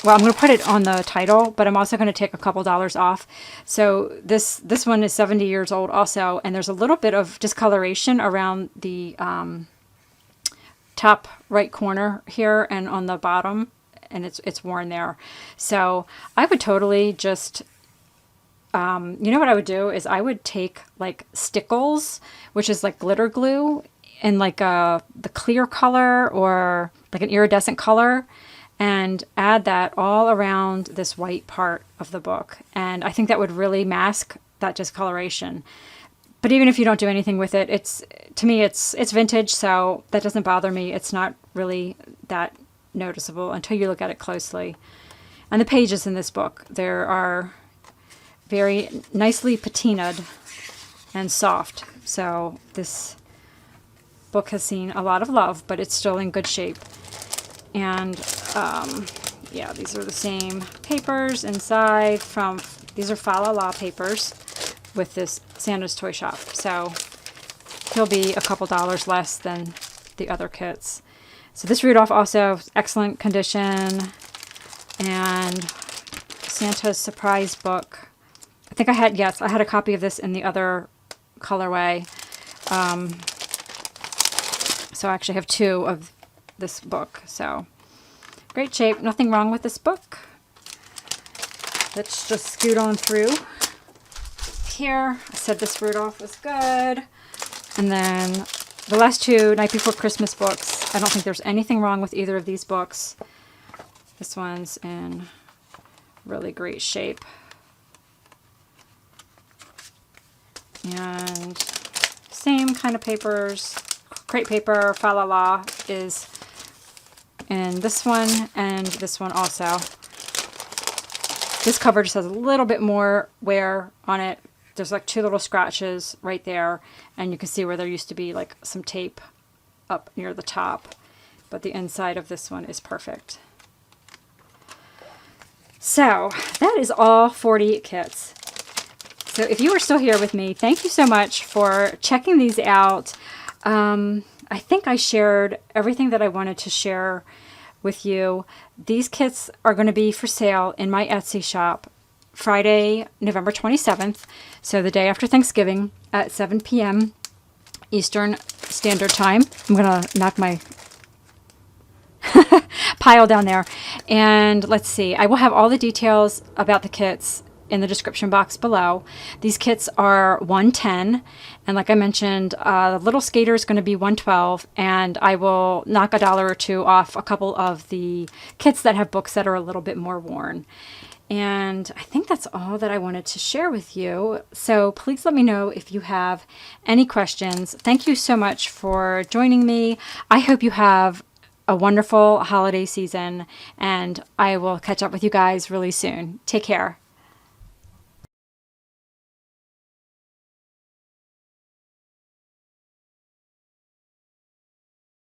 well, I'm going to put it on the title, but I'm also going to take a couple dollars off. So this one is 70 years old also, and there's a little bit of discoloration around the top right corner here and on the bottom, and it's worn there. So I would totally just, you know what I would do is I would take like stickles, which is like glitter glue, in like the clear color or like an iridescent color, and add that all around this white part of the book. And I think that would really mask that discoloration. But even if you don't do anything with it, to me it's vintage, so that doesn't bother me. It's not really that noticeable until you look at it closely. And the pages in this book, there are very nicely patinaed and soft. So this book has seen a lot of love, but it's still in good shape. And yeah, these are the same papers inside these are Fa La La papers with this Santa's Toy Shop. So he'll be a couple dollars less than the other kits. So this Rudolph also excellent condition. And Santa's Surprise Book. I think I had a copy of this in the other colorway. So I actually have two of this book. So great shape. Nothing wrong with this book. Let's just scoot on through here. I said this Rudolph was good. And then the last two Night Before Christmas books. I don't think there's anything wrong with either of these books. This one's in really great shape. And same kind of papers. Crepe paper, Fa La La is in this one and this one also. This cover just has a little bit more wear on it. There's like two little scratches right there, and you can see where there used to be like some tape up near the top. But the inside of this one is perfect. So that is all 40 kits. So if you are still here with me, thank you so much for checking these out. I think I shared everything that I wanted to share with you. These kits are going to be for sale in my Etsy shop Friday, November 27th, so the day after Thanksgiving at 7 p.m. Eastern Standard Time. I'm going to knock my pile down there. And let's see, I will have all the details about the kits in the description box below. These kits are $110, and like I mentioned, the little skater is going to be $112, and I will knock a dollar or two off a couple of the kits that have books that are a little bit more worn. And I think that's all that I wanted to share with you. So please let me know if you have any questions. Thank you so much for joining me. I hope you have a wonderful holiday season, and I will catch up with you guys really soon. Take care.